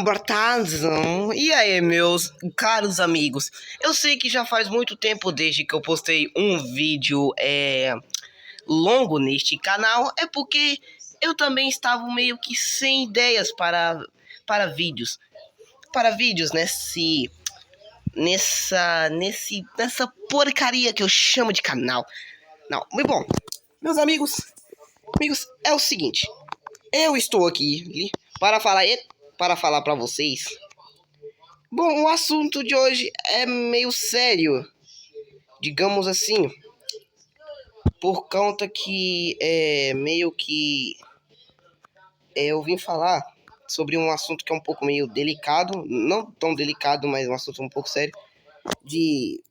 Boa tarde. E aí, meus caros amigos? Eu sei que já faz muito tempo desde que eu postei um vídeo longo neste canal. É porque eu também estava meio que sem ideias para vídeos. Para vídeos nessa porcaria que eu chamo de canal. Não, mas bom, meus amigos, é o seguinte. Eu estou aqui para falar para vocês. Bom, o assunto de hoje é meio sério, digamos assim, por conta que eu vim falar sobre um assunto que é um pouco meio delicado, não tão delicado, mas um assunto um pouco sério, de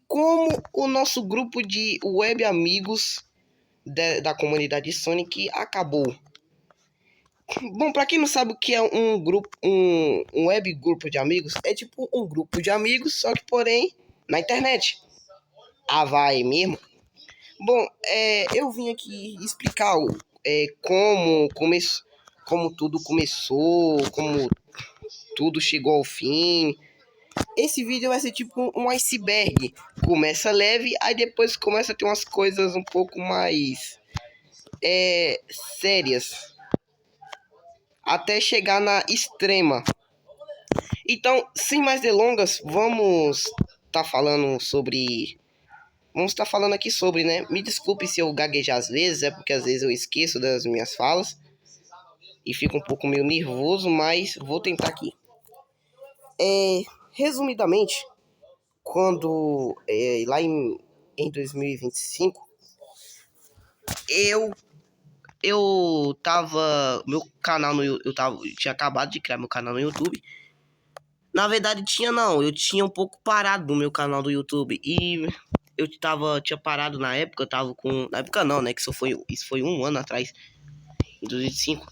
como o nosso grupo de web amigos da comunidade Sonic acabou. Bom, pra quem não sabe o que é um grupo, um web grupo de amigos, é tipo um grupo de amigos, só que porém na internet. Ah, vai mesmo? Bom, eu vim aqui explicar como tudo começou, como tudo chegou ao fim. Esse vídeo vai ser tipo um iceberg. Começa leve, aí depois começa a ter umas coisas um pouco mais sérias, até chegar na extrema. Então, sem mais delongas, vamos estar falando aqui sobre, né? Me desculpe se eu gaguejar às vezes, é porque às vezes eu esqueço das minhas falas e fico um pouco meio nervoso, mas vou tentar aqui. Resumidamente, quando lá em 2025, eu tava, meu canal no eu tinha acabado de criar meu canal no YouTube. Na verdade eu tinha um pouco parado no meu canal do YouTube e tinha parado na época, na época não, né, que isso foi um ano atrás, em 2005.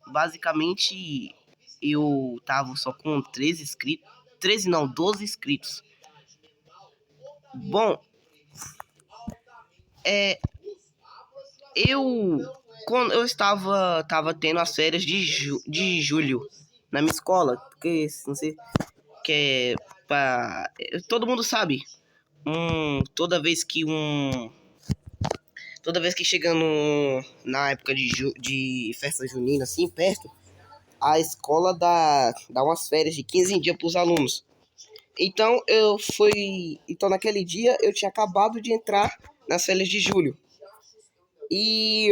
Basicamente eu tava só com 13 inscritos, 13 não, 12 inscritos. Bom, quando eu tava tendo as férias de julho na minha escola, porque não sei, que todo mundo sabe, toda vez que chega na época de festa junina assim perto, a escola dá umas férias de 15 dias pros alunos. Então naquele dia eu tinha acabado de entrar nas férias de julho. E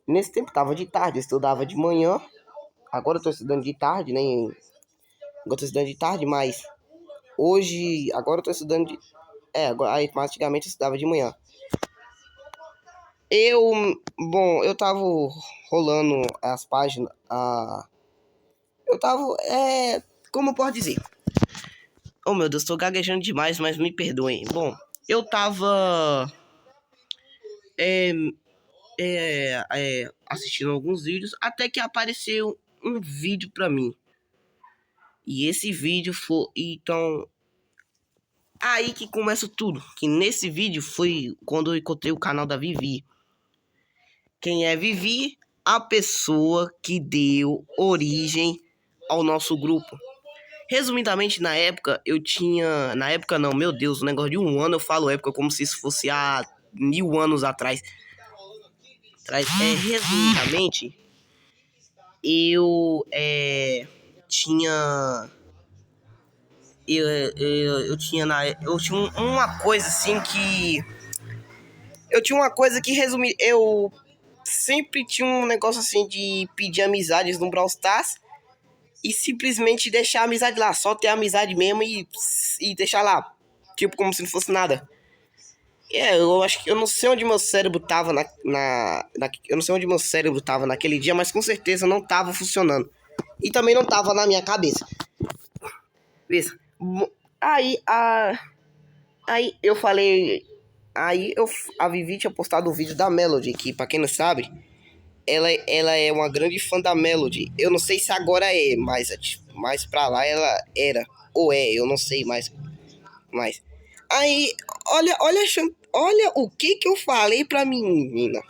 nesse tempo tava de tarde, eu estudava de manhã. Agora eu tô estudando de tarde, né? Agora eu tô estudando de tarde, mas agora eu tô estudando de... Aí, antigamente eu estudava de manhã. Eu tava rolando as páginas, eu tava, como eu posso dizer? Oh, meu Deus, tô gaguejando demais, mas me perdoem. Bom, eu tava assistindo alguns vídeos, até que apareceu um vídeo pra mim. E esse vídeo foi... Então, aí que começa tudo. Que nesse vídeo foi quando eu encontrei o canal da Vivi. Quem é Vivi? A pessoa que deu origem ao nosso grupo. Resumidamente, na época, eu tinha... Na época não, meu Deus, o negócio de um ano, eu falo época como se isso fosse há 1000 anos atrás. Resumidamente, eu tinha... Eu tinha uma coisa assim que... Eu tinha uma coisa que eu sempre tinha um negócio assim de pedir amizades no Brawl Stars e simplesmente deixar a amizade lá, só ter a amizade mesmo e deixar lá, tipo como se não fosse nada. Eu acho que eu não sei onde meu cérebro tava eu não sei onde meu cérebro tava naquele dia, mas com certeza não tava funcionando. E também não tava na minha cabeça. Isso. Aí eu falei, a Vivi tinha postado um vídeo da Melody, que pra quem não sabe, ela é uma grande fã da Melody. Eu não sei se agora mas pra lá ela era, ou eu não sei mais. Aí, olha Olha o que eu falei pra menina.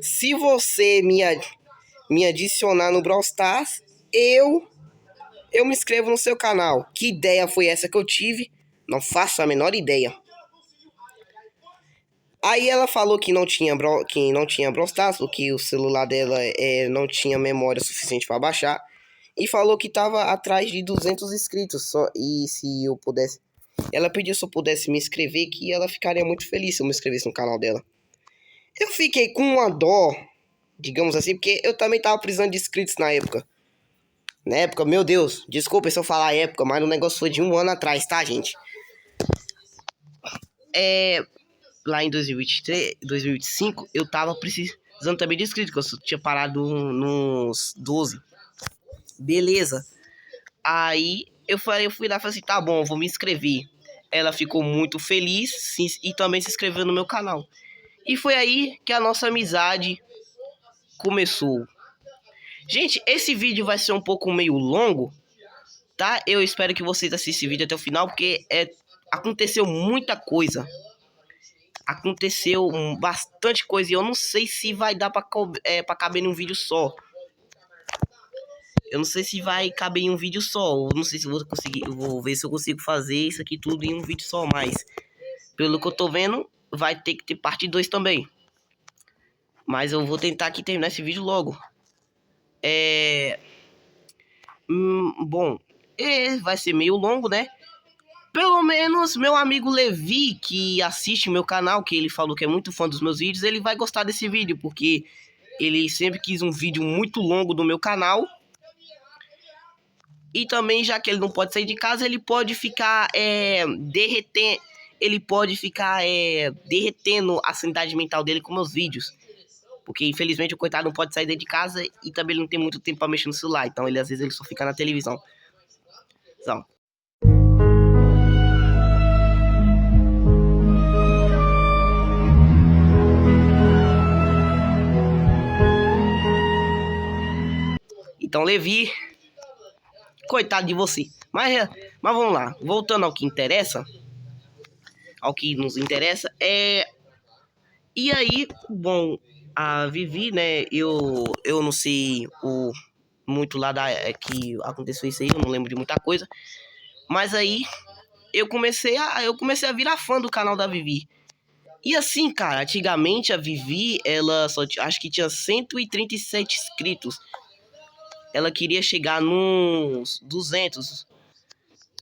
Se você me adicionar no Brawl Stars, eu me inscrevo no seu canal. Que ideia foi essa que eu tive? Não faço a menor ideia. Aí ela falou que não tinha Brawl Stars, porque o celular dela não tinha memória suficiente para baixar. E falou que tava atrás de 200 inscritos. E se eu pudesse... Ela pediu se eu pudesse me inscrever, que ela ficaria muito feliz se eu me inscrevesse no canal dela. Eu fiquei com uma dó, digamos assim, porque eu também tava precisando de inscritos na época. Na época, meu Deus, desculpa se eu falar época, mas o negócio foi de 1 ano atrás, tá, gente? Lá em 2023, 2025, eu tava precisando também de inscritos, que eu só tinha parado nos 12. Beleza. Aí eu fui lá e falei assim, tá bom, eu vou me inscrever. Ela ficou muito feliz e também se inscreveu no meu canal. E foi aí que a nossa amizade começou. Gente, esse vídeo vai ser um pouco meio longo, tá? Eu espero que vocês assistam esse vídeo até o final, porque aconteceu muita coisa. Aconteceu bastante coisa e eu não sei se vai dar pra caber em um vídeo só. Eu não sei se vai caber em um vídeo só. Eu não sei se eu vou conseguir. Eu vou ver se eu consigo fazer isso aqui tudo em um vídeo só. Mas, pelo que eu tô vendo, vai ter que ter parte 2 também. Mas eu vou tentar aqui terminar esse vídeo logo. Bom, vai ser meio longo, né? Pelo menos meu amigo Levi, que assiste meu canal, que ele falou que é muito fã dos meus vídeos, ele vai gostar desse vídeo, porque ele sempre quis um vídeo muito longo do meu canal. E também, já que ele não pode sair de casa, ele pode ficar derretendo. Ele pode ficar derretendo a sanidade mental dele com meus vídeos. Porque, infelizmente, o coitado não pode sair de casa e também ele não tem muito tempo pra mexer no celular. Então, às vezes, ele só fica na televisão. Então, Levi, coitado de você. Mas vamos lá. Voltando ao que interessa. Ao que nos interessa. E aí, bom, a Vivi, né? Eu não sei muito lá que aconteceu isso aí. Eu não lembro de muita coisa. Mas aí, eu comecei a virar fã do canal da Vivi. E assim, cara, antigamente a Vivi, ela acho que tinha 137 inscritos. Ela queria chegar nos 200.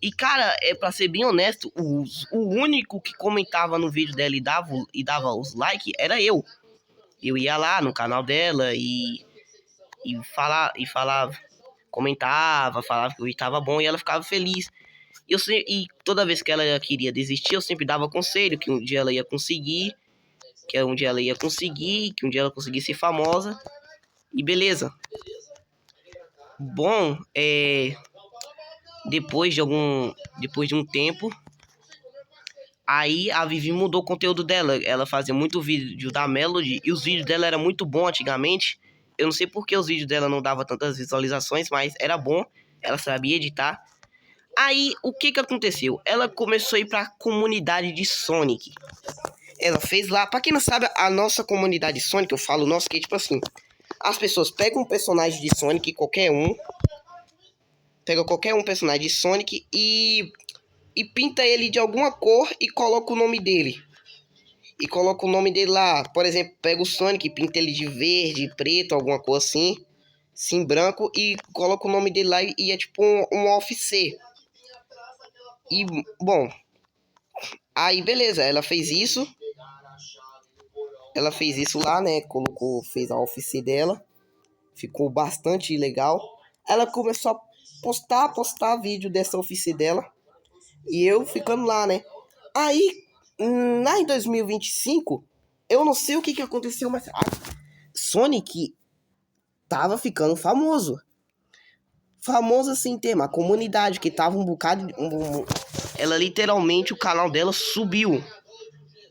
E, cara, pra ser bem honesto, o único que comentava no vídeo dela e dava os likes era eu. Eu ia lá no canal dela e falava, comentava, falava que o vídeo tava bom e ela ficava feliz. E toda vez que ela queria desistir, eu sempre dava conselho que um dia ela ia conseguir, que um dia ela conseguisse ser famosa. E beleza. Bom, depois de um tempo, aí a Vivi mudou o conteúdo dela. Ela fazia muito vídeo da Melody e os vídeos dela eram muito bons antigamente. Eu não sei porque os vídeos dela não davam tantas visualizações, mas era bom. Ela sabia editar. Aí, o que aconteceu? Ela começou a ir pra comunidade de Sonic. Ela fez lá, pra quem não sabe, a nossa comunidade de Sonic, eu falo nossa, que é tipo assim, as pessoas pegam um personagem de Sonic, pega qualquer um personagem de Sonic e pinta ele de alguma cor e coloca o nome dele. E coloca o nome dele lá. Por exemplo, pega o Sonic, pinta ele de verde, preto, alguma cor assim, sim, branco, e coloca o nome dele lá e é tipo um OFC. E, bom, aí beleza, ela fez isso. Ela fez isso lá, né? Fez a OFC dela. Ficou bastante legal. Ela começou a postar vídeo dessa OFC dela. E eu ficando lá, né? Aí, lá em 2025, eu não sei o que aconteceu, mas a Sonic tava ficando famoso. Famoso assim, tema. A comunidade que tava um bocado... ela literalmente, o canal dela subiu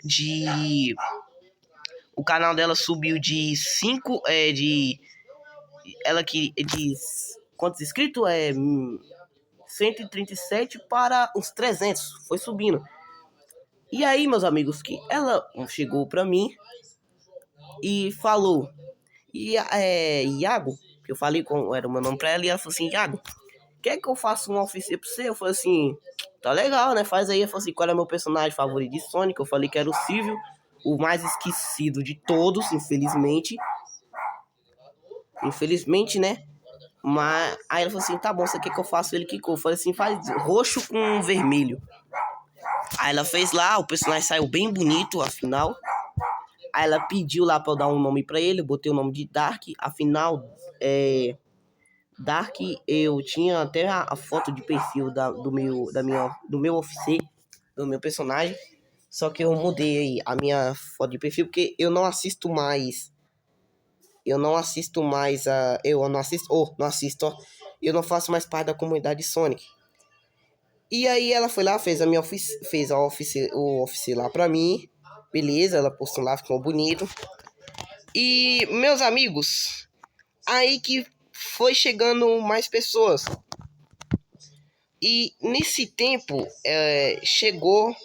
de... O canal dela subiu de 5... Ela que... De... Quantos inscritos? 137 para uns 300. Foi subindo. E aí, meus amigos, que ela chegou pra mim e falou, Iago, que eu falei como era o meu nome pra ela, e ela falou assim, Iago, quer que eu faça um oficina pra você? Eu falei assim, tá legal, né? Faz aí. Ela falou assim, qual é o meu personagem favorito de Sonic? Eu falei que era o Silvio, o mais esquecido de todos, infelizmente. Infelizmente, né? Mas aí ela falou assim, tá bom, você quer que eu faça ele que cor? Eu falei assim, faz roxo com vermelho. Aí ela fez lá, o personagem saiu bem bonito, afinal. Aí ela pediu lá pra eu dar um nome pra ele, eu botei o nome de Dark. Afinal, Dark, eu tinha até a foto de perfil do meu officer, do meu personagem. Só que eu mudei a minha foto de perfil porque eu não assisto mais. Eu não assisto mais a. Eu não assisto. Não assisto, ó. Eu não faço mais parte da comunidade Sonic. E aí ela foi lá, fez a minha o office lá pra mim. Beleza, ela postou lá, ficou bonito. E, meus amigos, aí que foi chegando mais pessoas. E nesse tempo, chegou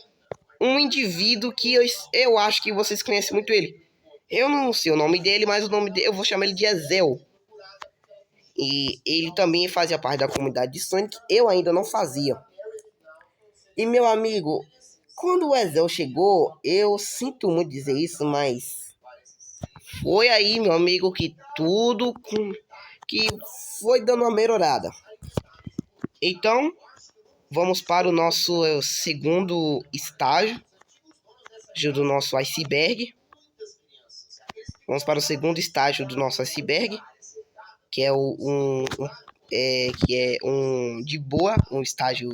um indivíduo que eu acho que vocês conhecem muito ele. Eu não sei o nome dele, mas o nome dele, eu vou chamar ele de Ezel. E ele também fazia parte da comunidade de Sonic, eu ainda não fazia. E meu amigo, quando o Ezel chegou, eu sinto muito dizer isso, mas foi aí, meu amigo, que que foi dando uma melhorada. Então, vamos para o nosso segundo estágio do nosso iceberg. Vamos para o segundo estágio do nosso iceberg, que é um de boa, um estágio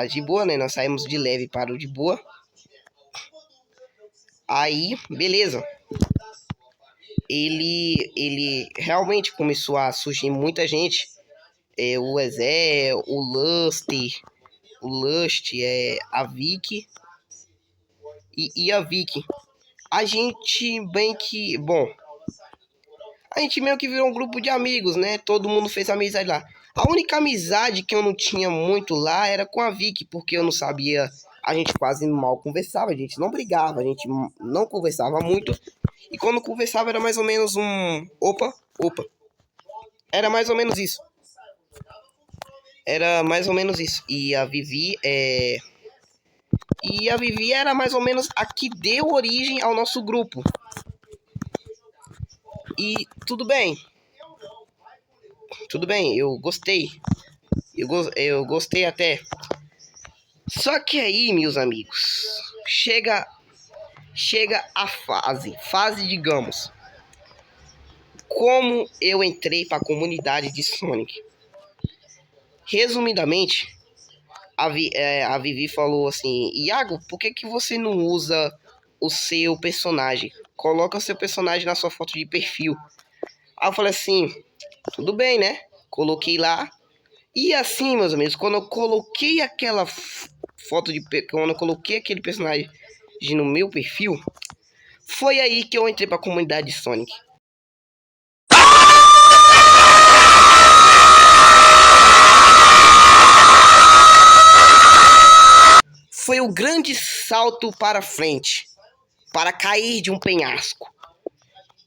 de boa, né? Nós saímos de leve para o de boa. Aí, beleza. Ele realmente começou a surgir muita gente. O Ezé, o Lust, a Vicky e a Vicky. A gente bem que, bom, a gente meio que virou um grupo de amigos, né? Todo mundo fez amizade lá. A única amizade que eu não tinha muito lá era com a Vicky, porque eu não sabia, a gente quase mal conversava, a gente não brigava, a gente não conversava muito. E quando conversava era mais ou menos um opa. Era mais ou menos isso. Era mais ou menos isso. E a Vivi era mais ou menos a que deu origem ao nosso grupo. E tudo bem, eu gostei. Eu gostei até. Só que aí, meus amigos, chega a fase, digamos, como eu entrei para a comunidade de Sonic. Resumidamente, a Vivi falou assim, Iago, por que você não usa o seu personagem? Coloca o seu personagem na sua foto de perfil. Aí eu falei assim, tudo bem, né? Coloquei lá. E assim, meus amigos, quando eu coloquei aquela quando eu coloquei aquele personagem no meu perfil, foi aí que eu entrei pra comunidade de Sonic. Foi o grande salto para frente, para cair de um penhasco.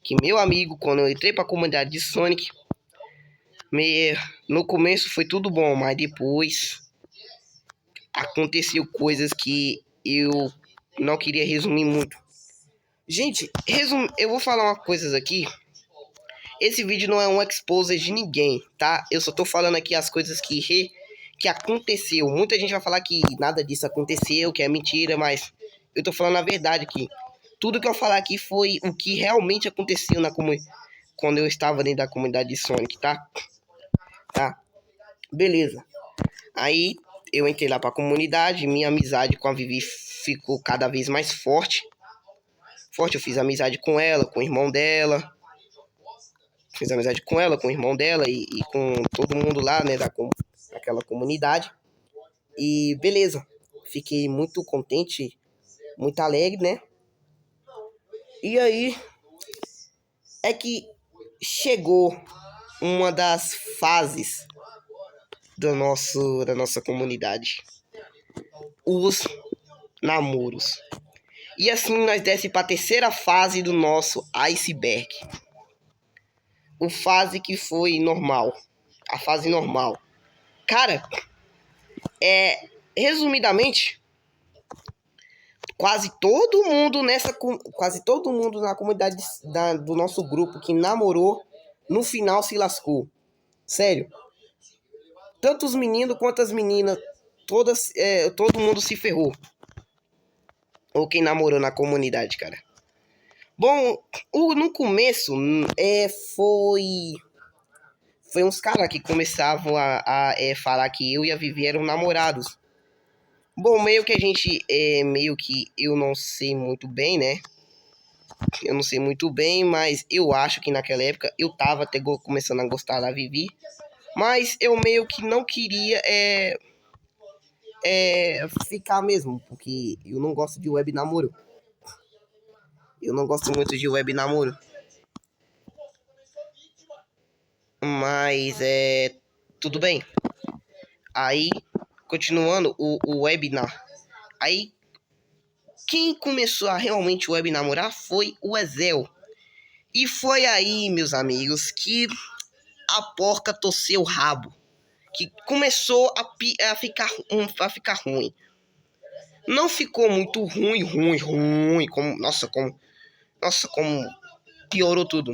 Que, meu amigo, quando eu entrei pra comunidade de Sonic, no começo foi tudo bom, mas depois aconteceu coisas que eu não queria resumir muito. Gente, eu vou falar umas coisas aqui. Esse vídeo não é um expose de ninguém, tá? Eu só tô falando aqui as coisas que aconteceu. Muita gente vai falar que nada disso aconteceu, que é mentira, mas eu tô falando a verdade aqui. Tudo que eu falar aqui foi o que realmente aconteceu quando eu estava dentro da comunidade de Sonic, tá? Tá? Beleza. Aí eu entrei lá pra comunidade, minha amizade com a Vivi ficou cada vez mais forte. Eu fiz amizade com ela, com o irmão dela. Fiz amizade com ela, com o irmão dela e com todo mundo lá, né, daquela comunidade. E beleza, fiquei muito contente, muito alegre, né? E aí é que chegou uma das fases da nossa comunidade. namoros. E assim nós desce para a terceira fase do nosso iceberg. O fase que foi normal. A fase normal. Cara, resumidamente, quase todo mundo na comunidade do nosso grupo que namorou, no final se lascou. Sério. Tanto os meninos quanto as meninas, todo mundo se ferrou. Ou quem namorou na comunidade, cara. Bom, no começo, foi uns caras que começavam a falar que eu e a Vivi eram namorados. Bom, meio que eu não sei muito bem, né? Eu não sei muito bem, mas eu acho que naquela época eu tava até começando a gostar da Vivi. Mas eu meio que não queria ficar mesmo, porque eu não gosto de web namoro. Eu não gosto muito de web namoro. Mas tudo bem. Aí, continuando o webinar. Aí, quem começou a realmente web namorar foi o Ezel. E foi aí, meus amigos, que a porca torceu o rabo. Que começou a ficar ruim. Não ficou muito ruim. Como piorou tudo.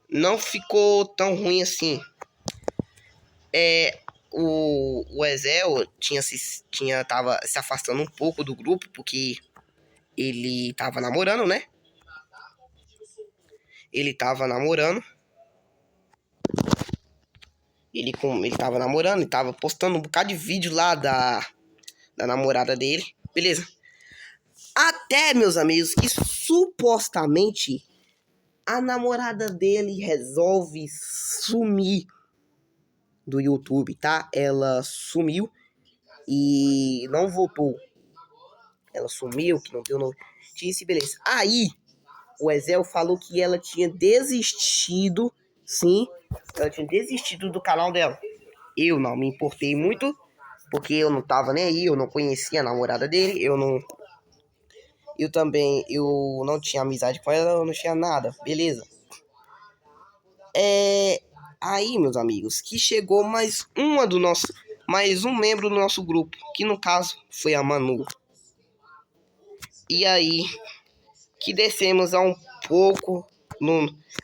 Não ficou tão ruim assim. O Ezel tava se afastando um pouco do grupo, porque ele tava namorando, né? Ele tava namorando. Ele tava namorando e tava postando um bocado de vídeo lá da namorada dele. Beleza. Até, meus amigos, que supostamente a namorada dele resolve sumir do YouTube, tá? Ela sumiu e não voltou. Ela sumiu, que não deu notícia, beleza. Aí, o Ezel falou que ela tinha desistido, sim, ela tinha desistido do canal dela. Eu não me importei muito, porque eu não tava nem aí, eu não conhecia a namorada dele, eu não tinha amizade com ela, eu não tinha nada, beleza. Aí, meus amigos, que chegou mais um membro do nosso grupo, que no caso foi a Manu. E aí, que descemos a um pouco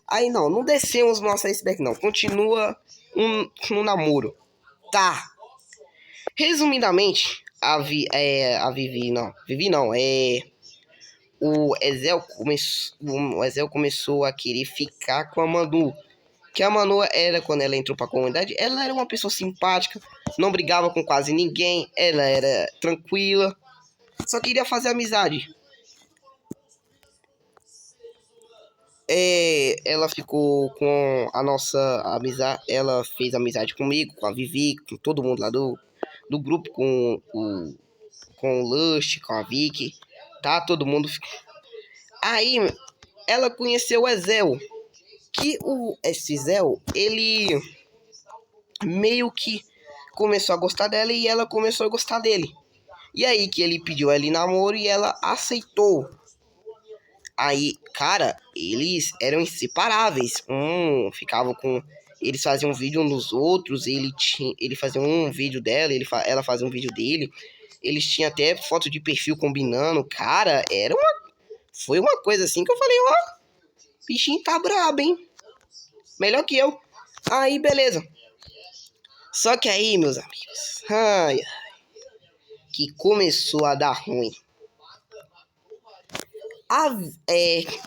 Aí não descemos no nosso iceberg, não. Continua no namoro. Tá. Resumidamente, o Ezel começou a querer ficar com a Manu. Que a Manu quando ela entrou pra comunidade, ela era uma pessoa simpática, não brigava com quase ninguém, ela era tranquila, só queria fazer amizade. Ela ficou com a nossa amizade, ela fez amizade comigo, com a Vivi, com todo mundo lá do grupo, com o Lust, com a Vicky, tá? Todo mundo. Aí ela conheceu o Ezel, que esse Ezel, ele meio que começou a gostar dela e ela começou a gostar dele. E aí que ele pediu ela em namoro e ela aceitou. Aí, cara, eles eram inseparáveis. Ficavam com. Eles faziam um vídeo uns dos outros. Ele fazia um vídeo dela, ela fazia um vídeo dele. Eles tinham até foto de perfil combinando. Cara, foi uma coisa assim que eu falei, ó, bichinho tá brabo, hein? Melhor que eu. Aí, beleza. Só que aí, meus amigos, que começou a dar ruim.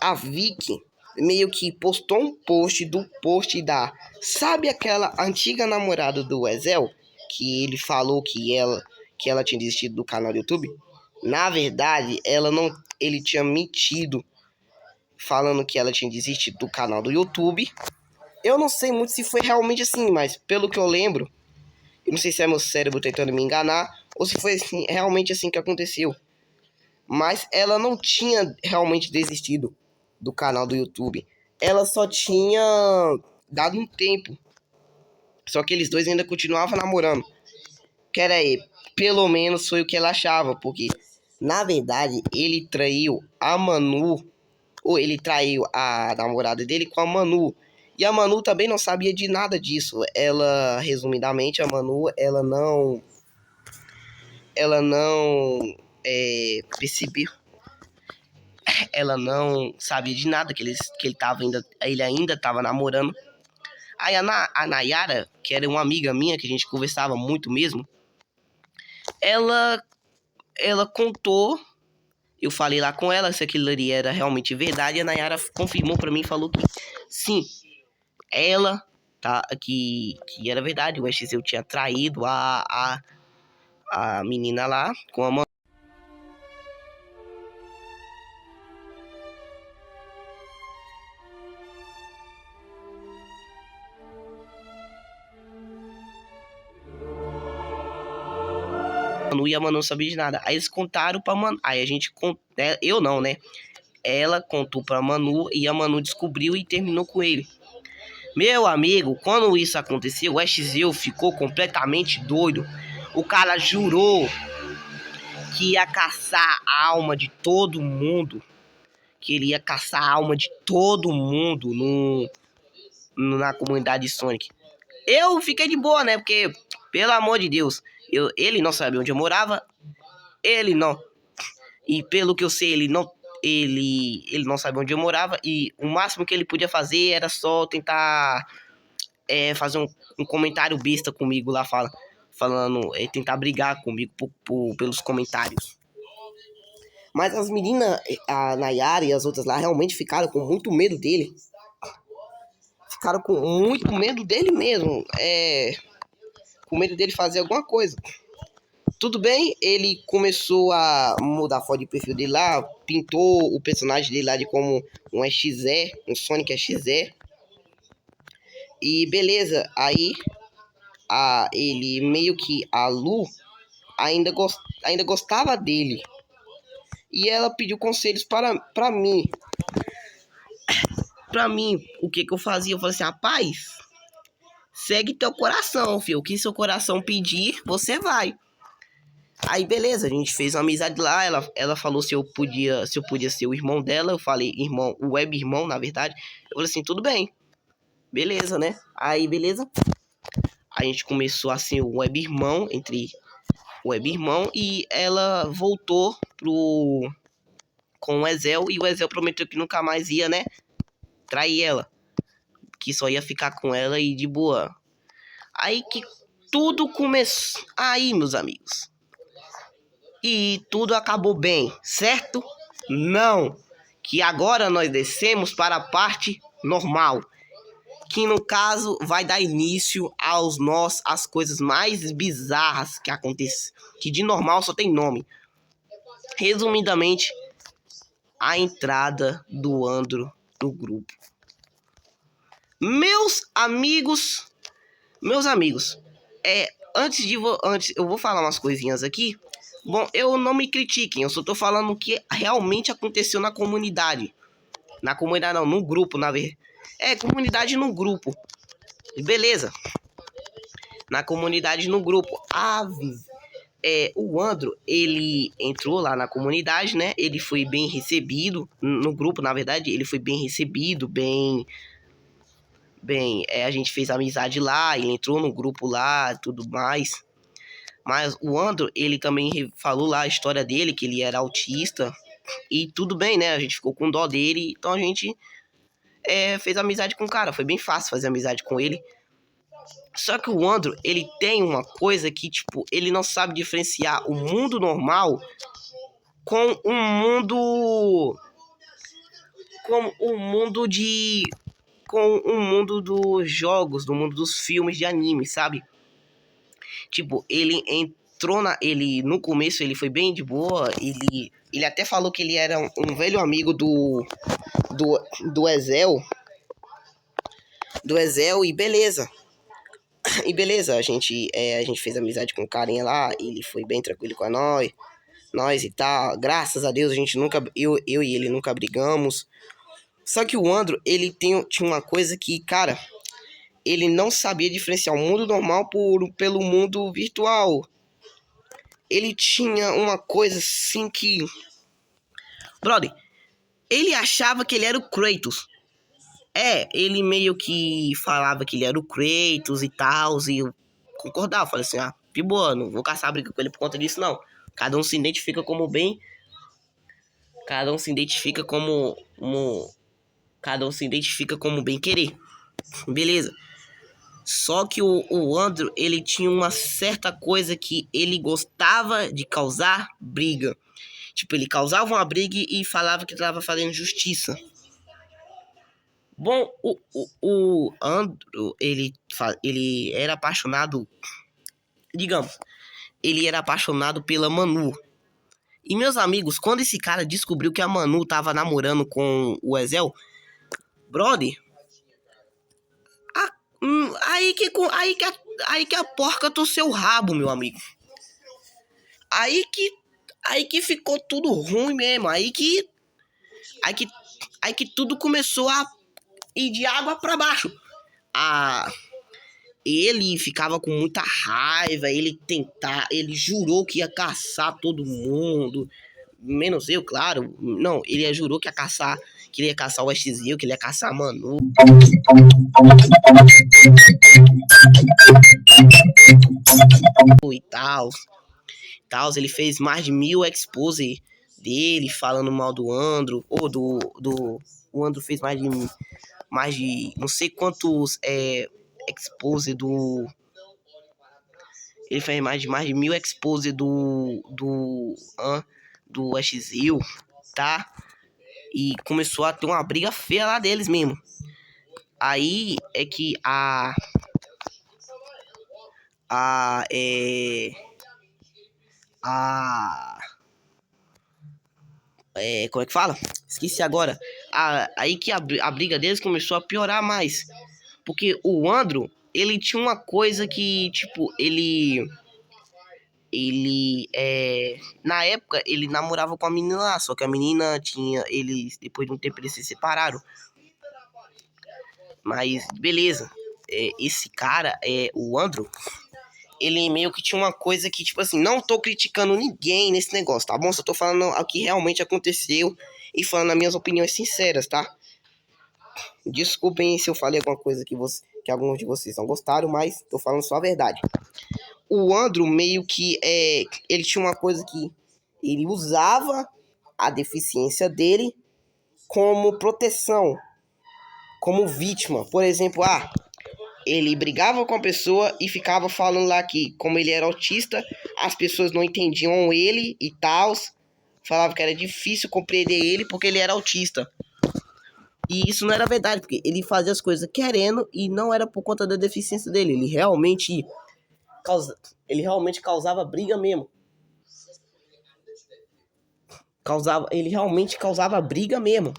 A Vicky meio que postou um post da... Sabe aquela antiga namorada do Ezel? Que ele falou que ela tinha desistido do canal do YouTube? Na verdade, ele tinha mentido falando que ela tinha desistido do canal do YouTube. Eu não sei muito se foi realmente assim, mas pelo que eu lembro, eu não sei se é meu cérebro tentando me enganar ou se foi assim, realmente assim que aconteceu. Mas ela não tinha realmente desistido do canal do YouTube. Ela só tinha dado um tempo. Só que eles dois ainda continuavam namorando. Que era aí, Pelo menos foi o que ela achava, porque na verdade ele traiu a Manu, ou ele traiu a namorada dele com a Manu. E a Manu também não sabia de nada disso. Ela, resumidamente, a Manu, ela não percebeu, ela não sabia de nada ele ainda estava namorando. Aí a Nayara, que era uma amiga minha, que a gente conversava muito mesmo, ela contou, eu falei lá com ela se aquilo ali era realmente verdade, e a Nayara confirmou pra mim e falou que sim, ela, tá, que era verdade, o XZ tinha traído a menina lá com a Manu, e a Manu não sabia de nada. Aí eles contaram pra Manu, aí a gente, eu não, né? Ela contou pra Manu e a Manu descobriu e terminou com ele. Meu amigo, quando isso aconteceu, o XZ ficou completamente doido. O cara jurou que ia caçar a alma de todo mundo. Que ele ia caçar a alma de todo mundo na comunidade Sonic. Eu fiquei de boa, né? Porque, pelo amor de Deus, ele não sabia onde eu morava. Ele não. E pelo que eu sei, ele não sabia onde eu morava. E o máximo que ele podia fazer era só tentar fazer um comentário besta comigo lá, falando, tentar brigar comigo pelos comentários. Mas as meninas, a Nayara e as outras lá, realmente ficaram com muito medo dele. Ficaram com muito medo dele mesmo. Com medo dele fazer alguma coisa. Tudo bem, ele começou a mudar a foto de perfil dele lá, pintou o personagem dele lá de como um XZ, um Sonic XZ. E beleza, aí ele meio que, a Lu ainda gostava dele. E ela pediu conselhos para mim. Pra mim, o que eu fazia? Eu falei assim, rapaz, segue teu coração, filho. O que seu coração pedir, você vai. Aí, beleza, a gente fez uma amizade lá. Ela falou se eu podia ser o irmão dela. Eu falei, irmão, o web irmão, na verdade. Eu falei assim, tudo bem. Beleza, né? Aí, beleza. A gente começou assim o web irmão, entre o web irmão. E ela voltou com o Ezel. E o Ezel prometeu que nunca mais ia, né? Trair ela. Que só ia ficar com ela e de boa. Aí que tudo começou. Aí, meus amigos. E tudo acabou bem, certo? Não. Que agora nós descemos para a parte normal. Que no caso vai dar início às coisas mais bizarras que acontecem. Que de normal só tem nome. Resumidamente, a entrada do Andro no grupo. Meus amigos, antes eu vou falar umas coisinhas aqui. Bom, eu não me critiquem, eu só tô falando o que realmente aconteceu na comunidade. Na comunidade não, no grupo, na verdade. Comunidade no grupo. Beleza. Na comunidade no grupo. O Andro, ele entrou lá na comunidade, né? Ele foi bem recebido no grupo, na verdade. Ele foi bem recebido, a gente fez amizade lá, ele entrou no grupo lá, tudo mais. Mas o Andro, ele também falou lá a história dele, que ele era autista. E tudo bem, né? A gente ficou com dó dele, então a gente fez amizade com o cara. Foi bem fácil fazer amizade com ele. Só que o Andro, ele tem uma coisa que, tipo, ele não sabe diferenciar o mundo normal com um mundo... com o mundo de... com o mundo dos jogos, do mundo dos filmes de anime, sabe? Tipo, ele entrou no começo ele foi bem de boa, ele até falou que ele era um velho amigo do Ezel, e beleza. E beleza, a gente fez amizade com o carinha lá, ele foi bem tranquilo com nós e tal. Graças a Deus, a gente nunca, eu e ele nunca brigamos. Só que o Andro, ele tinha uma coisa que, cara, ele não sabia diferenciar o mundo normal pelo mundo virtual. ele tinha uma coisa assim que... Brother, ele achava que ele era o Kratos. Ele meio que falava que ele era o Kratos e tal, e eu concordava. Falei assim, de boa, não vou caçar briga com ele por conta disso, não. Cada um se identifica como bem... Cada um se identifica cada um se identifica como bem querer. Beleza. Só que o Andrew, ele tinha uma certa coisa que ele gostava de causar briga. Tipo, ele causava uma briga e falava que estava fazendo justiça. Bom, o Andrew, ele era apaixonado... Digamos, ele era apaixonado pela Manu. E meus amigos, quando esse cara descobriu que a Manu tava namorando com o Ezel, brother... Aí que a porca torceu o rabo, meu amigo. Aí que ficou tudo ruim mesmo. Aí que tudo começou a ir de água pra baixo. Ele ficava com muita raiva. Ele jurou que ia caçar todo mundo. Menos eu, claro. Não, ele jurou que ia caçar. Que ele ia caçar o XZ, que ele ia caçar a Manu. E tal. Ele fez mais de 1000 expose dele falando mal do Andrew. O Andrew fez mais de não sei quantos expose do... Ele fez mais de 1000 expose do XZ, tá? E começou a ter uma briga feia lá deles mesmo. Aí é que como é que fala? Esqueci agora. Aí que a briga deles começou a piorar mais. Porque o Andrew, ele tinha uma coisa que, tipo, na época, ele namorava com a menina lá. Só que a menina tinha... depois de um tempo, eles se separaram. Mas, beleza. Esse cara, o Andrew... Ele meio que tinha uma coisa que, tipo assim, não tô criticando ninguém nesse negócio, tá bom? Só tô falando o que realmente aconteceu e falando as minhas opiniões sinceras, tá? Desculpem se eu falei alguma coisa que alguns de vocês não gostaram, mas tô falando só a verdade. O Andrew meio que, ele tinha uma coisa que ele usava a deficiência dele como proteção, como vítima. Por exemplo, ele brigava com a pessoa e ficava falando lá que, como ele era autista, as pessoas não entendiam ele e tal. Falava que era difícil compreender ele porque ele era autista. E isso não era verdade, porque ele fazia as coisas querendo e não era por conta da deficiência dele. Ele realmente causava briga mesmo. Ele realmente causava briga mesmo.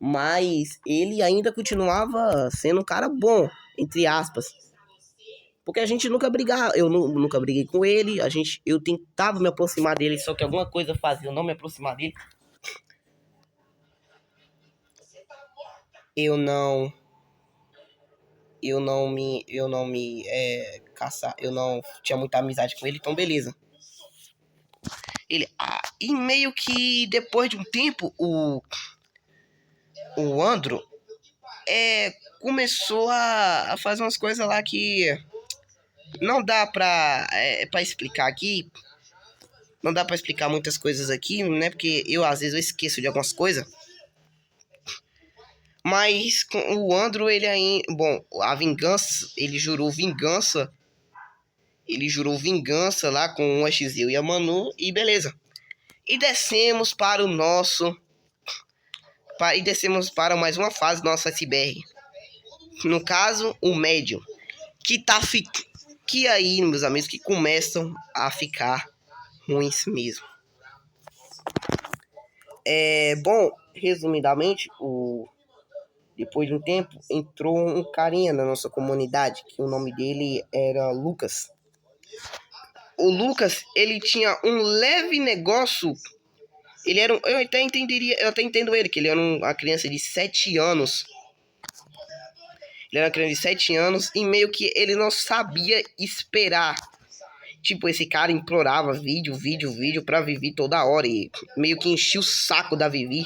Mas ele ainda continuava sendo um cara bom, entre aspas. Porque a gente nunca brigava, eu nunca briguei com ele, eu tentava me aproximar dele, só que alguma coisa fazia eu não me aproximar dele. Eu não tinha muita amizade com ele, então beleza. E meio que depois de um tempo, o Andrew começou a fazer umas coisas lá que não dá pra explicar aqui. Não dá pra explicar muitas coisas aqui, né? Porque às vezes eu esqueço de algumas coisas. Mas com o Andrew, a vingança, ele jurou vingança. Ele jurou vingança lá com o Exil e a Manu e beleza. E descemos para mais uma fase do nosso SBR. No caso, o médium. Que aí, meus amigos, que começam a ficar ruins mesmo. Bom, resumidamente, depois de um tempo, entrou um carinha na nossa comunidade, que o nome dele era Lucas. O Lucas, ele tinha um leve negócio. Eu até entendo ele, que ele era uma criança de 7 anos. Ele era uma criança de 7 anos e meio que ele não sabia esperar. Tipo, esse cara implorava vídeo pra Vivi toda hora. E meio que enchia o saco da Vivi.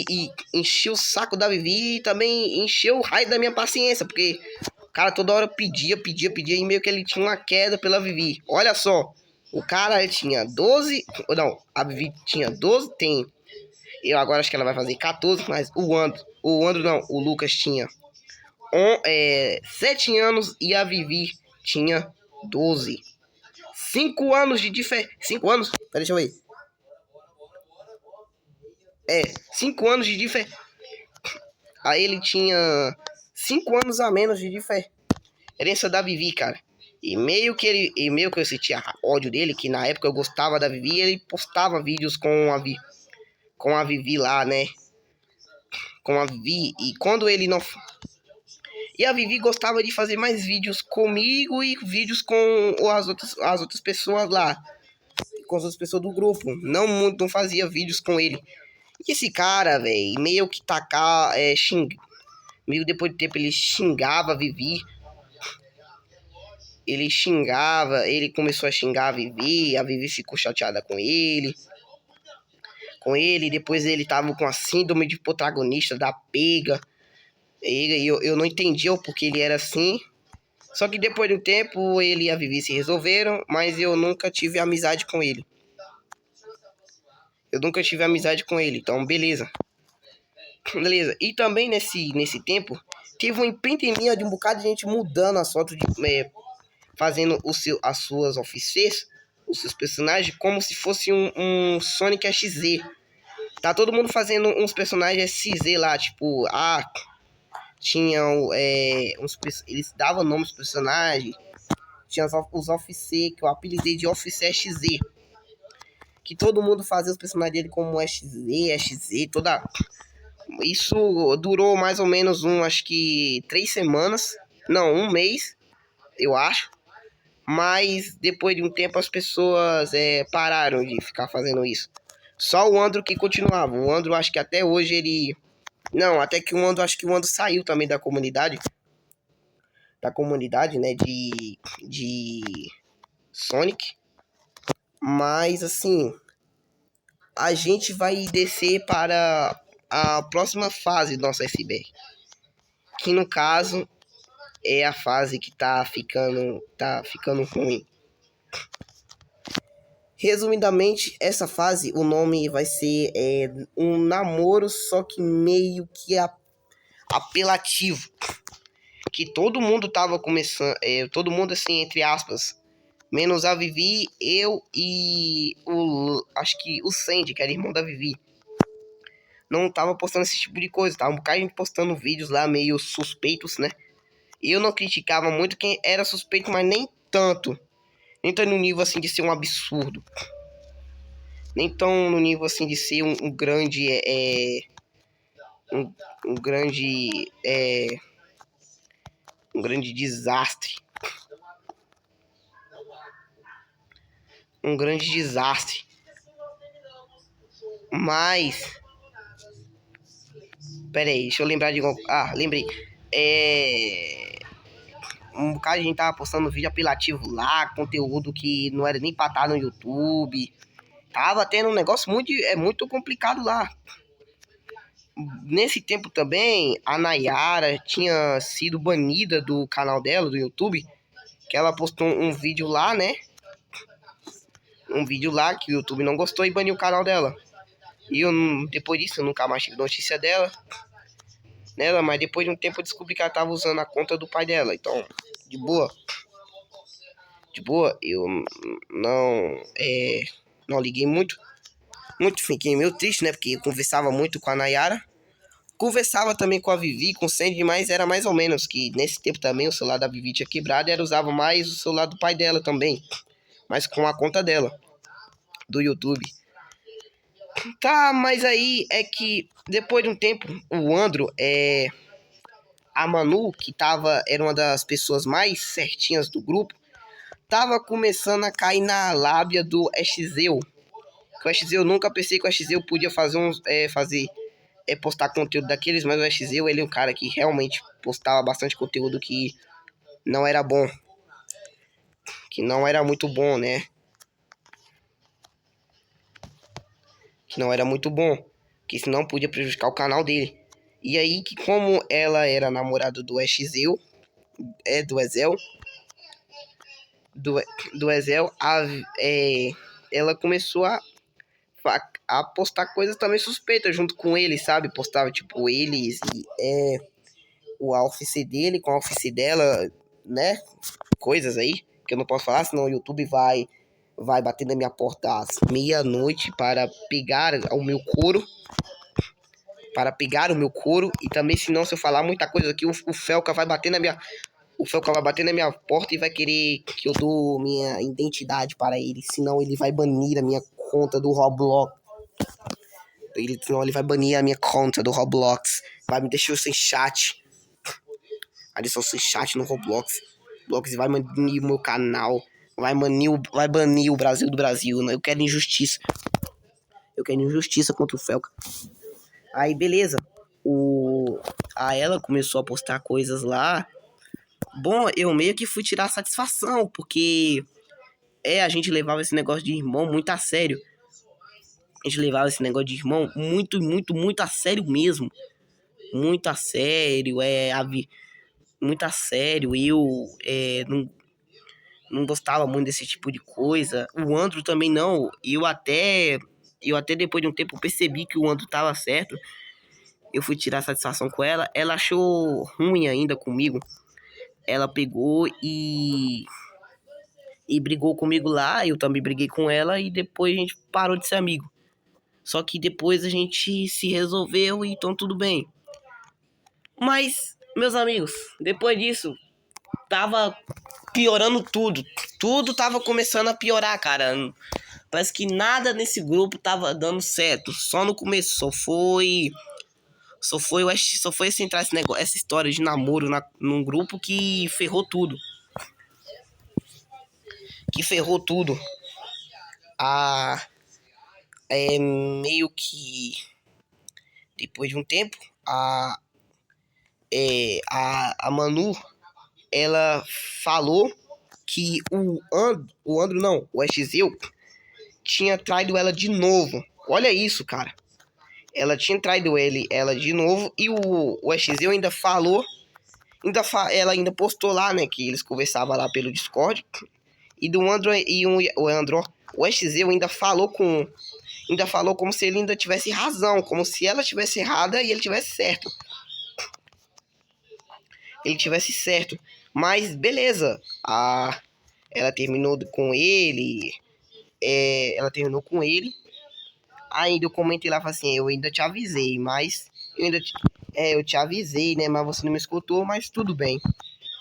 E encheu o saco da Vivi e também encheu o raio da minha paciência. Porque o cara toda hora pedia. E meio que ele tinha uma queda pela Vivi. Olha só. O cara ele tinha 12. Não, a Vivi tinha 12. Eu agora acho que ela vai fazer 14. Mas o Lucas tinha 7 anos e a Vivi tinha 12. 5 anos de diferença. 5 anos? Deixa eu ver. 5 anos de diferença. Aí ele tinha 5 anos a menos de diferença da Vivi, cara. E meio que eu sentia ódio dele, que na época eu gostava da Vivi, ele postava vídeos com a Vivi lá, né? Com a Vivi. E quando ele não. E a Vivi gostava de fazer mais vídeos comigo e vídeos com as outras pessoas lá. Com as outras pessoas do grupo. Não fazia vídeos com ele. E esse cara, velho, meio que meio depois de tempo ele xingava a Vivi. Ele começou a xingar a Vivi ficou chateada com ele. Depois ele tava com a síndrome de protagonista da pega. E eu não entendia o porquê ele era assim. Só que depois do tempo ele e a Vivi se resolveram, mas eu nunca tive amizade com ele. Então beleza. E também nesse tempo, teve uma epidemia de um bocado de gente mudando as fotos, fazendo as suas offices, os seus personagens, como se fosse um Sonic XZ. Tá todo mundo fazendo uns personagens XZ lá, tipo, tinham eles davam nomes pros personagens. Tinha os office, que eu apelidei de Office XZ. Que todo mundo fazia os personagens dele como XZ, toda... Isso durou mais ou menos acho que 3 semanas. Não, 1 mês, eu acho. Mas depois de um tempo as pessoas pararam de ficar fazendo isso. Só o Andro que continuava. O Andro acho que até hoje ele... Não, até que acho que o Andro saiu também da comunidade. Da comunidade, né, de Sonic. Mas assim, a gente vai descer para a próxima fase do nosso iceberg. Que no caso é a fase que tá ficando ruim. Resumidamente, essa fase, o nome vai ser um namoro, só que meio que apelativo. Que todo mundo tava começando, todo mundo assim, entre aspas, menos a Vivi, eu e acho que o Sandy, que era irmão da Vivi. Não tava postando esse tipo de coisa, tava um bocado de gente postando vídeos lá meio suspeitos, né? Eu não criticava muito quem era suspeito, mas nem tanto. Nem tão no nível assim de ser um absurdo. Nem tão no nível assim de ser um grande... um grande... um grande desastre. Um grande desastre. Mas... Pera aí, deixa eu lembrar de... lembrei. Um bocado de gente tava postando vídeo apelativo lá, conteúdo que não era nem pra estar no YouTube. Tava tendo um negócio muito complicado lá. Nesse tempo também, a Nayara tinha sido banida do canal dela, do YouTube. Que ela postou um vídeo lá, né? Um vídeo lá que o YouTube não gostou e baniu o canal dela. E depois disso eu nunca mais tive notícia dela. Mas depois de um tempo eu descobri que ela tava usando a conta do pai dela. Então, de boa, eu não liguei muito. Fiquei meio triste, né? Porque eu conversava muito com a Nayara. Conversava também com a Vivi, com o Sandy, mas era mais ou menos que nesse tempo também o celular da Vivi tinha quebrado e ela usava mais o celular do pai dela também. Mas com a conta dela, do YouTube. Tá, mas aí é que depois de um tempo, o Andro, a Manu, que era uma das pessoas mais certinhas do grupo, tava começando a cair na lábia do Exzeu. Que o Exzeu, nunca pensei que o Exzeu podia postar conteúdo daqueles, mas o Exzeu, ele é um cara que realmente postava bastante conteúdo que não era bom. Que não era muito bom, né? Que não era muito bom. Que senão podia prejudicar o canal dele. E aí, que como ela era namorada do Exel, do Ezel, do Ezel, ela começou a postar coisas também suspeitas junto com ele, sabe? Postava, tipo, eles e o office dele com a office dela, né? Coisas aí que eu não posso falar, senão o YouTube vai bater na minha porta às meia-noite para pegar o meu couro. E também, se eu falar muita coisa aqui, o Felca vai bater na minha. O Felca vai bater na minha porta e vai querer que eu dou minha identidade para ele. Senão ele vai banir a minha conta do Roblox. Senão ele vai banir a minha conta do Roblox. Vai me deixar sem chat. Adição sem chat no Roblox. Roblox vai banir o meu canal. Vai banir o Brasil do Brasil. Né? Eu quero injustiça. Contra o Felca. Aí, beleza. Aí ela começou a postar coisas lá. Bom, eu meio que fui tirar satisfação, porque a gente levava esse negócio de irmão muito a sério. A gente levava esse negócio de irmão muito, muito, muito a sério mesmo. Muito a sério, muito a sério. Eu não gostava muito desse tipo de coisa. O Andrew também não. Eu até depois de um tempo percebi que o Andrew tava certo. Eu fui tirar satisfação com ela. Ela achou ruim ainda comigo. Ela pegou e brigou comigo lá. Eu também briguei com ela. E depois a gente parou de ser amigo. Só que depois a gente se resolveu e então tudo bem. Mas, meus amigos, depois disso, tava piorando tudo. Tudo tava começando a piorar, cara. Parece que nada nesse grupo tava dando certo. Só no começo, só foi esse entrar essa história de namoro num grupo que ferrou tudo. Meio que depois de um tempo, a Manu, ela falou que o Exel tinha traído ela de novo. Olha isso, cara. Ela tinha traído ela de novo e o Exel ainda falou, ela ainda postou lá, né, que eles conversavam lá pelo Discord. E do Android o Exel ainda falou como se ele ainda tivesse razão, como se ela tivesse errada e ele tivesse certo. Mas beleza, ela terminou com ele. Ainda eu comentei lá, falei assim, eu ainda te avisei, mas eu te avisei, né, mas você não me escutou, mas tudo bem.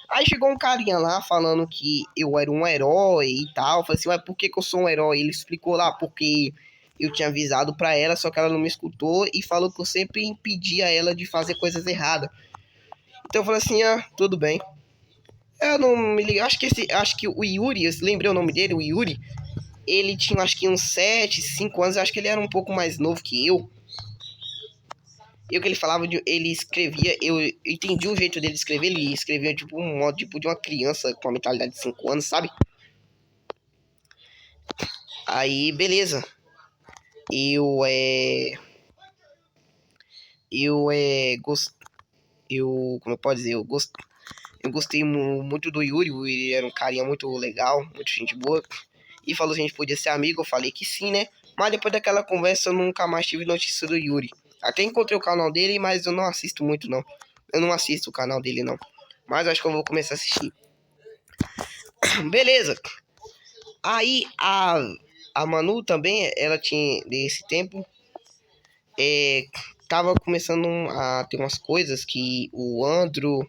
Aí chegou um carinha lá falando que eu era um herói e tal. Eu falei assim, ué, por que eu sou um herói? Ele explicou lá, porque eu tinha avisado pra ela, só que ela não me escutou e falou que eu sempre impedia ela de fazer coisas erradas. Então eu falei assim, tudo bem. Eu não me liguei, acho que o Yuri, eu lembrei o nome dele, o Yuri. Ele tinha acho que uns 7, 5 anos, eu acho que ele era um pouco mais novo que eu. E o que ele falava, ele escrevia, eu entendi o jeito dele escrever, ele escrevia tipo um modo tipo, de uma criança com a mentalidade de 5 anos, sabe? Aí, beleza. Como eu posso dizer, eu gostei muito do Yuri. O Yuri era um carinha muito legal, muito gente boa. E falou se a gente podia ser amigo, eu falei que sim, né? Mas depois daquela conversa eu nunca mais tive notícia do Yuri. Até encontrei o canal dele, mas eu não assisto muito, não. Eu não assisto o canal dele, não. Mas acho que eu vou começar a assistir. Beleza. Aí a Manu também, ela tinha desse tempo. Tava começando a ter umas coisas que o Andrew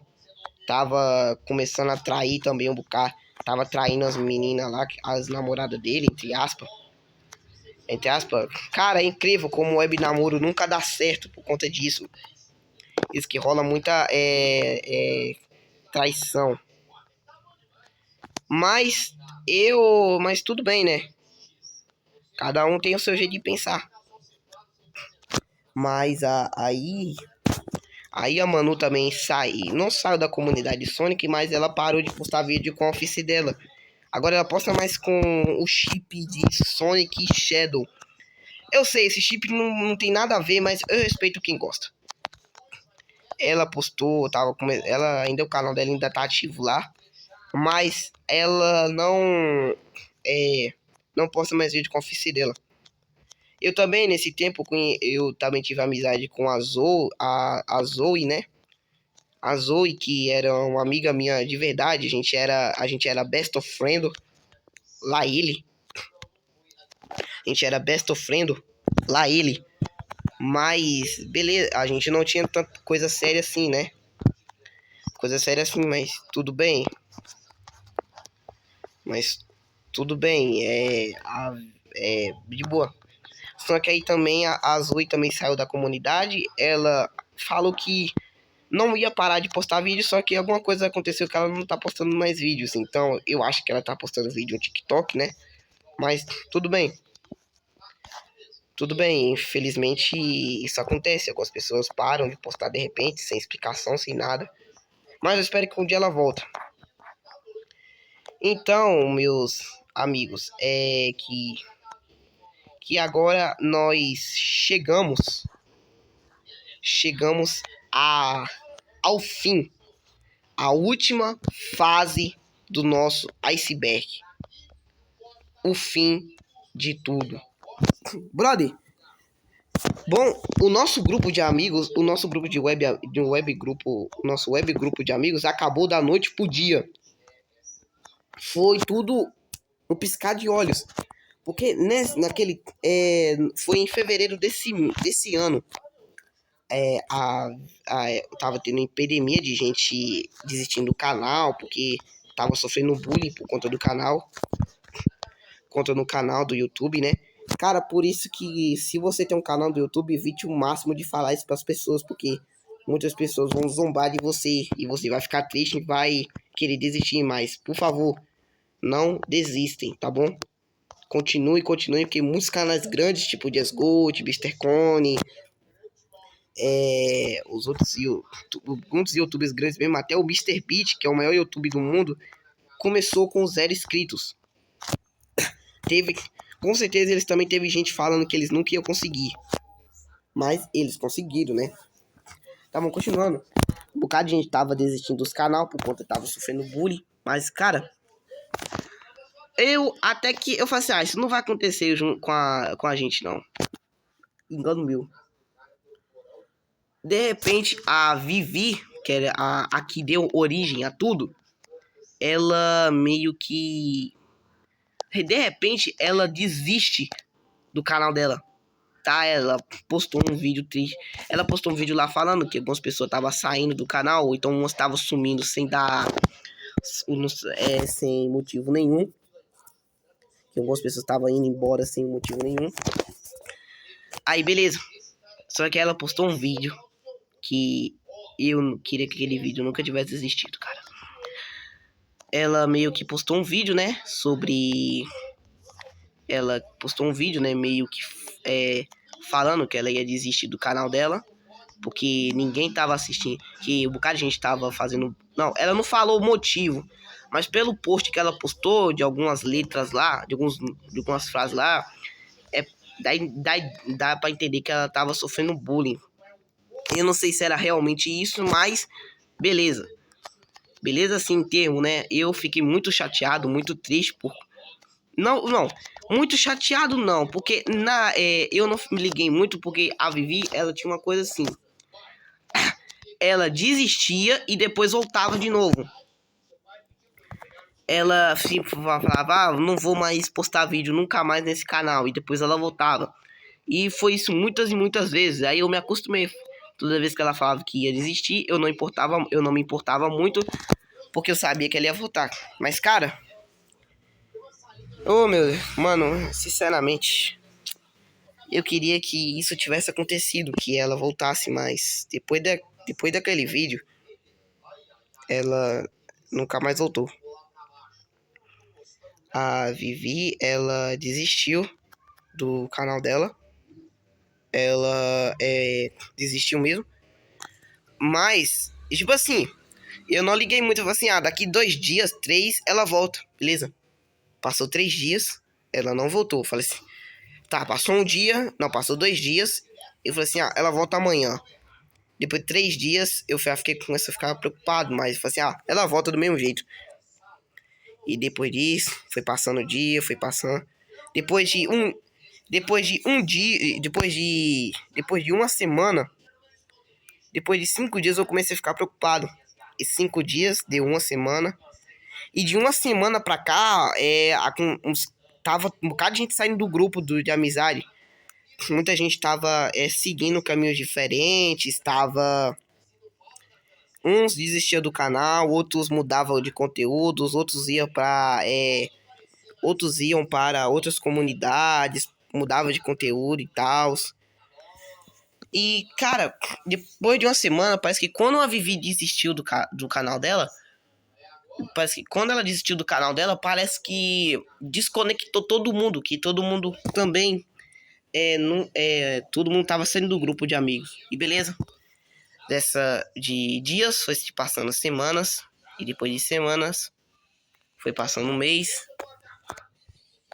tava começando a trair também um bocado. Tava traindo as meninas lá, as namoradas dele, entre aspas. Cara, é incrível como o web namoro nunca dá certo por conta disso. Isso que rola muita traição. Mas tudo bem, né? Cada um tem o seu jeito de pensar. Mas aí a Manu também não saiu da comunidade Sonic, mas ela parou de postar vídeo com a office dela. Agora ela posta mais com o chip de Sonic e Shadow. Eu sei, esse chip não tem nada a ver, mas eu respeito quem gosta. Ela postou, ela ainda o canal dela ainda tá ativo lá, mas ela não posta mais vídeo com a oficina dela. Eu também nesse tempo eu também tive amizade com a Zoe, né? A Zoe, que era uma amiga minha de verdade, a gente era best of friend, lá ele. A gente era best of friend, lá ele. Mas, beleza, a gente não tinha tanta coisa séria assim, né? Coisa séria assim, mas tudo bem. Mas tudo bem, de boa. Só que aí também a Zoe também saiu da comunidade. Ela falou que não ia parar de postar vídeo, só que alguma coisa aconteceu que ela não tá postando mais vídeos. Então eu acho que ela tá postando vídeo no TikTok, né? Mas tudo bem. Tudo bem, infelizmente isso acontece. Algumas pessoas param de postar de repente, sem explicação, sem nada. Mas eu espero que um dia ela volta. Então, meus amigos, que agora nós chegamos ao fim, a última fase do nosso iceberg. O fim de tudo. Brother, bom, o nosso grupo de amigos, o nosso grupo o nosso web grupo de amigos acabou da noite pro dia. Foi tudo um piscar de olhos. Porque foi em fevereiro desse ano. Tava tendo epidemia de gente desistindo do canal, porque tava sofrendo bullying por conta do canal. Conta no canal do YouTube, né? Cara, por isso que se você tem um canal do YouTube, evite o máximo de falar isso pras pessoas, porque muitas pessoas vão zombar de você e você vai ficar triste e vai querer desistir mais. Por favor, não desistem, tá bom? Continue, porque muitos canais grandes, tipo Just Gold, Mr. Cone, muitos youtubers grandes mesmo, até o Mr. Beat, que é o maior YouTube do mundo, começou com 0 inscritos. Com certeza eles também teve gente falando que eles nunca iam conseguir. Mas eles conseguiram, né? Estavam continuando. Um bocado de gente tava desistindo dos canal por conta que tava sofrendo bullying. Mas, cara, eu falei assim, isso não vai acontecer com a gente, não. Engano meu. De repente, a Vivi, que era a que deu origem a tudo, ela meio que... De repente, ela desiste do canal dela. Tá, ela postou um vídeo triste. Ela postou um vídeo lá falando que algumas pessoas estavam saindo do canal, ou então umas estavam sumindo sem motivo nenhum. Que algumas pessoas estavam indo embora sem motivo nenhum. Aí, beleza. Só que ela postou um vídeo que eu queria que aquele vídeo nunca tivesse existido, cara. Ela meio que postou um vídeo, né? Ela postou um vídeo, né? Meio que falando que ela ia desistir do canal dela, porque ninguém tava assistindo, que um bocado de gente tava fazendo... Não, ela não falou o motivo, mas pelo post que ela postou, de algumas letras lá, de algumas frases lá, dá pra entender que ela tava sofrendo bullying. Eu não sei se era realmente isso, mas beleza. Beleza assim em termo, né? Eu fiquei muito chateado, muito triste por... Não, muito chateado não, porque eu não me liguei muito, porque a Vivi, ela tinha uma coisa assim. Ela desistia e depois voltava de novo. Ela falava, não vou mais postar vídeo nunca mais nesse canal, e depois ela voltava. E foi isso muitas e muitas vezes. Aí eu me acostumei. Toda vez que ela falava que ia desistir, eu não me importava muito, porque eu sabia que ela ia voltar. Mas, cara, mano, sinceramente, eu queria que isso tivesse acontecido, que ela voltasse, mas depois daquele vídeo, ela nunca mais voltou. A Vivi, ela desistiu do canal dela. Ela desistiu mesmo. Mas, tipo assim, eu não liguei muito. Eu falei assim, daqui 2 dias, 3, ela volta, beleza? Passou 3 dias, ela não voltou. Eu falei assim, tá, passou um dia, não, passou 2 dias. Eu falei assim, ela volta amanhã. Depois de 3 dias, eu fiquei com essa, ficar preocupado, mas eu falei assim, ela volta do mesmo jeito. E depois disso, foi passando o dia, foi passando. Depois de um dia, depois de uma semana, depois de 5 dias eu comecei a ficar preocupado. E 5 dias, deu uma semana. E de uma semana pra cá, tava um bocado de gente saindo do grupo de amizade. Muita gente tava seguindo caminhos diferentes, uns desistiam do canal, outros mudavam de conteúdos, outros iam para outras comunidades, mudavam de conteúdo e tal. E, cara, depois de uma semana, parece que quando a Vivi desistiu do canal dela, parece que quando ela desistiu do canal dela, parece que desconectou todo mundo, que todo mundo também, todo mundo tava saindo do grupo de amigos. E beleza, de dias foi se passando semanas, e depois de semanas foi passando um mês,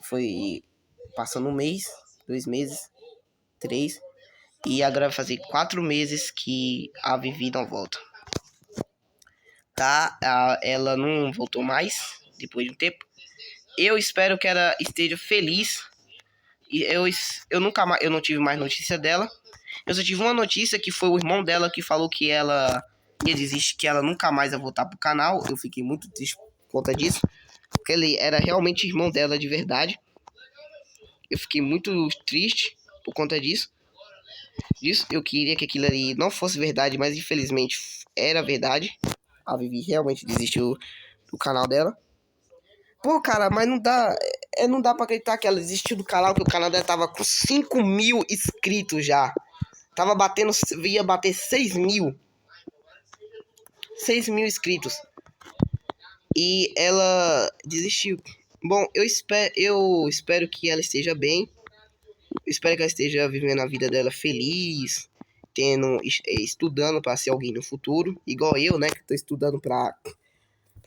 foi passando um mês, 2 meses, 3, e agora vai fazer 4 meses que a Vivi não volta. Tá? Ela não voltou mais depois de um tempo. Eu espero que ela esteja feliz. E eu nunca mais, eu não tive mais notícia dela. Eu só tive uma notícia que foi o irmão dela que falou que ela ia desistir, que ela nunca mais ia voltar pro canal. Eu fiquei muito triste por conta disso, porque ele era realmente irmão dela de verdade. Eu fiquei muito triste por conta disso. Eu queria que aquilo ali não fosse verdade, mas infelizmente era verdade. A Vivi realmente desistiu do canal dela. Pô, cara, mas não dá pra acreditar que ela desistiu do canal, que o canal dela tava com 5 mil inscritos já. Ia bater 6 mil. 6 mil inscritos. E ela desistiu. Bom, eu espero que ela esteja bem. Eu espero que ela esteja vivendo a vida dela feliz, estudando para ser alguém no futuro, igual eu, né, que tô estudando para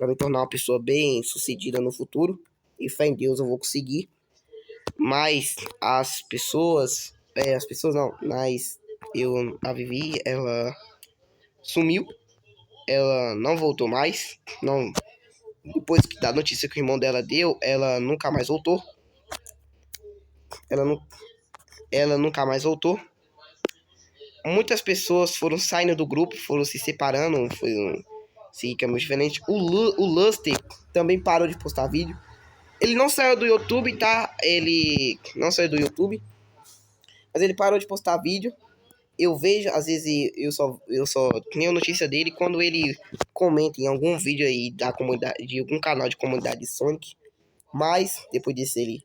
me tornar uma pessoa bem sucedida no futuro. E fé em Deus eu vou conseguir. Mas as pessoas não, mas a Vivi, ela sumiu, ela não voltou mais, não. Depois da notícia que o irmão dela deu, ela nunca mais voltou. Ela nunca mais voltou. Muitas pessoas foram saindo do grupo, foram se separando, foi seguir caminhos diferentes. O Luster também parou de postar vídeo. Ele não saiu do YouTube, tá? Ele não saiu do YouTube, mas ele parou de postar vídeo. Eu vejo, às vezes, eu só tenho notícia dele quando ele comenta em algum vídeo aí da comunidade, de algum canal de comunidade de Sonic. Mas, depois disso, ele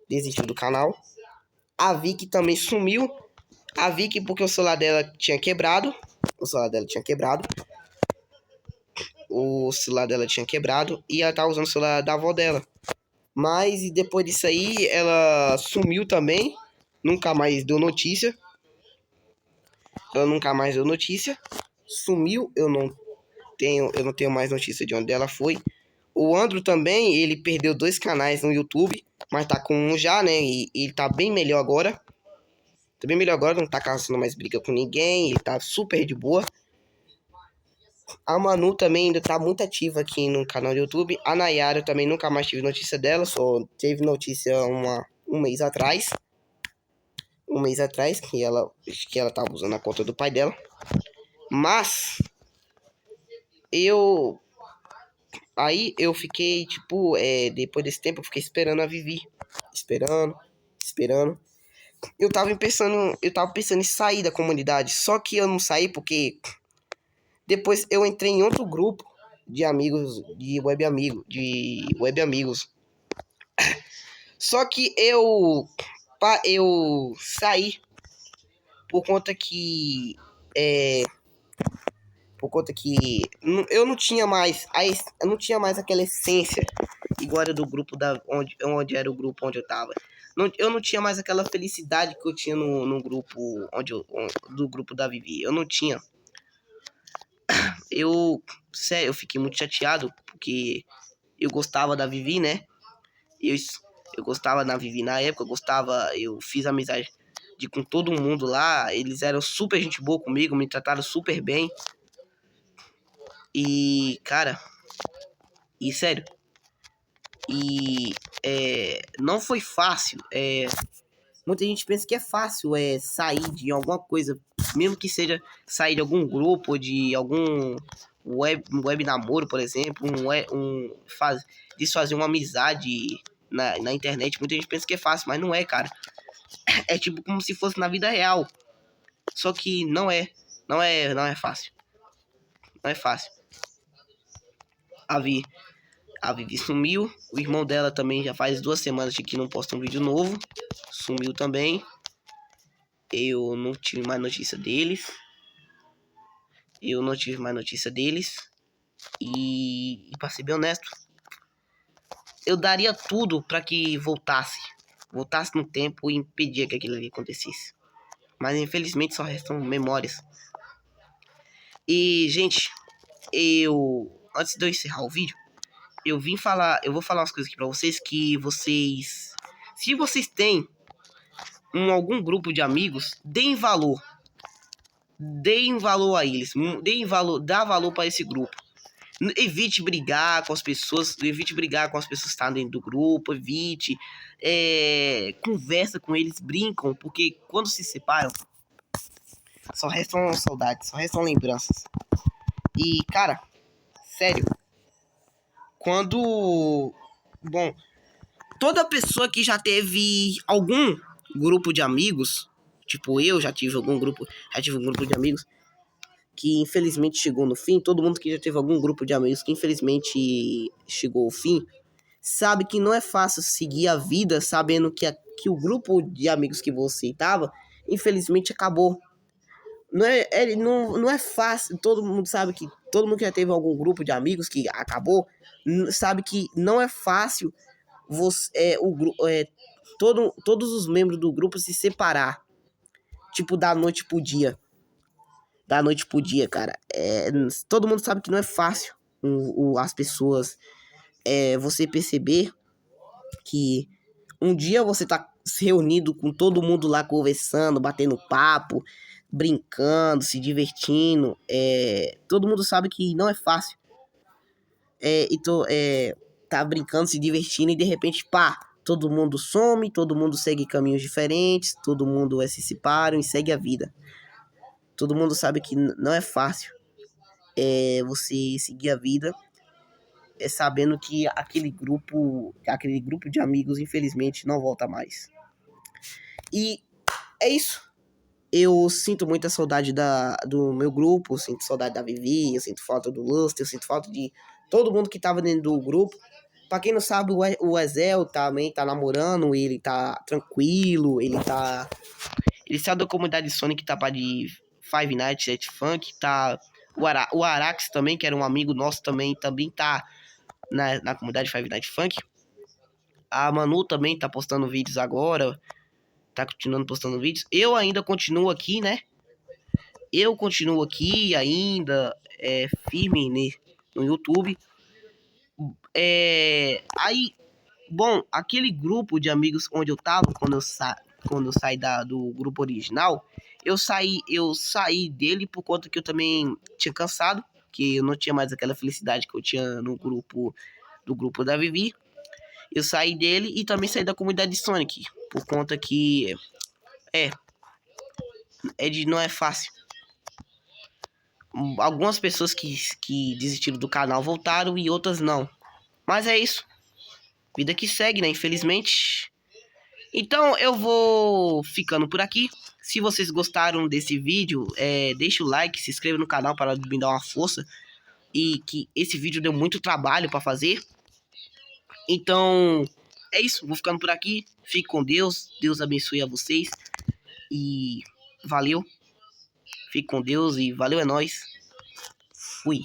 desistiu do canal. A Vicky também sumiu. A Vicky, porque o celular dela tinha quebrado. O celular dela tinha quebrado. E ela tava usando o celular da avó dela. Mas, depois disso aí, ela sumiu também. Nunca mais deu notícia. Sumiu, eu não tenho mais notícia de onde ela foi. O Andrew também, ele perdeu 2 canais no YouTube, mas tá com um já, né? E ele tá bem melhor agora. Não tá causando mais briga com ninguém, ele tá super de boa. A Manu também ainda tá muito ativa aqui no canal do YouTube. A Nayara eu também nunca mais tive notícia dela, só teve notícia um mês atrás. Que ela tava usando a conta do pai dela. Mas aí eu fiquei, tipo, depois desse tempo eu fiquei esperando a Vivi. Esperando. Eu tava pensando em sair da comunidade, só que eu não saí porque depois eu entrei em outro grupo de amigos, de web amigos. Só que eu saí por conta que eu não tinha mais aquela essência igual era do grupo onde era o grupo onde eu tava. Eu não tinha mais aquela felicidade que eu tinha no grupo do grupo da Vivi. Eu não tinha. Sério, eu fiquei muito chateado porque eu gostava da Vivi, né? Eu, eu gostava da Vivi na época, eu fiz amizade com todo mundo lá. Eles eram super gente boa comigo, me trataram super bem. E, cara, e sério, não foi fácil. Muita gente pensa que é fácil sair de alguma coisa, mesmo que seja sair de algum grupo, de algum web namoro, por exemplo, desfazer uma amizade na internet. Muita gente pensa que é fácil, mas não é, cara. É tipo como se fosse na vida real. Só que não é. Não é fácil. Não é fácil. A Vivi sumiu. O irmão dela também já faz 2 semanas que não posta um vídeo novo. Sumiu também. Eu não tive mais notícia deles. E pra ser bem honesto, eu daria tudo pra que voltasse no tempo e impedir que aquilo ali acontecesse. Mas infelizmente só restam memórias. E, gente, antes de eu encerrar o vídeo, eu vou falar umas coisas aqui pra vocês que vocês, se vocês têm algum grupo de amigos, deem valor a eles, dá valor para esse grupo. Evite brigar com as pessoas, que estão dentro do grupo, conversa com eles, brincam, porque quando se separam, só restam saudades, só restam lembranças. E, cara, sério, bom, toda pessoa que já teve algum grupo de amigos, tipo eu já tive um grupo de amigos que infelizmente chegou no fim, todo mundo que já teve algum grupo de amigos que infelizmente chegou ao fim, sabe que não é fácil seguir a vida sabendo que o grupo de amigos que você estava, infelizmente acabou. Não é fácil, todo mundo que já teve algum grupo de amigos que acabou, sabe que não é fácil todos os membros do grupo se separar, tipo, da noite pro dia. Cara. Todo mundo sabe que não é fácil as pessoas, você perceber que um dia você tá reunido com todo mundo lá conversando, batendo papo, brincando, se divertindo. Todo mundo sabe que não é fácil. Tá brincando, se divertindo e de repente, pá, todo mundo some, todo mundo segue caminhos diferentes, todo mundo se separam e segue a vida. Todo mundo sabe que não é fácil você seguir a vida sabendo que aquele grupo de amigos, infelizmente, não volta mais. E é isso. Eu sinto muita saudade do meu grupo, eu sinto saudade da Vivi, eu sinto falta do Lustre, eu sinto falta de todo mundo que tava dentro do grupo. Pra quem não sabe, o Ezel também tá namorando, ele tá tranquilo, ele saiu da comunidade Sonic, tá de Five Nights at Funk, tá... O Arax também, que era um amigo nosso também tá na comunidade Five Nights Funk. A Manu também tá postando vídeos agora, tá continuando postando vídeos. Eu ainda continuo aqui, né? Eu continuo aqui ainda, firme no YouTube. Aí, bom, aquele grupo de amigos onde eu tava, quando eu saí do grupo original, eu saí dele por conta que eu também tinha cansado, que eu não tinha mais aquela felicidade que eu tinha no grupo da Vivi. Eu saí dele e também saí da comunidade Sonic, por conta que não é fácil. Algumas pessoas que desistiram do canal voltaram e outras não. Mas é isso. Vida que segue, né? Infelizmente. Então eu vou ficando por aqui. Se vocês gostaram desse vídeo, deixa o like, se inscreva no canal para me dar uma força. E que esse vídeo deu muito trabalho para fazer. Então é isso. Vou ficando por aqui. Fique com Deus. Deus abençoe a vocês. E valeu. Fique com Deus e valeu, é nóis. Fui.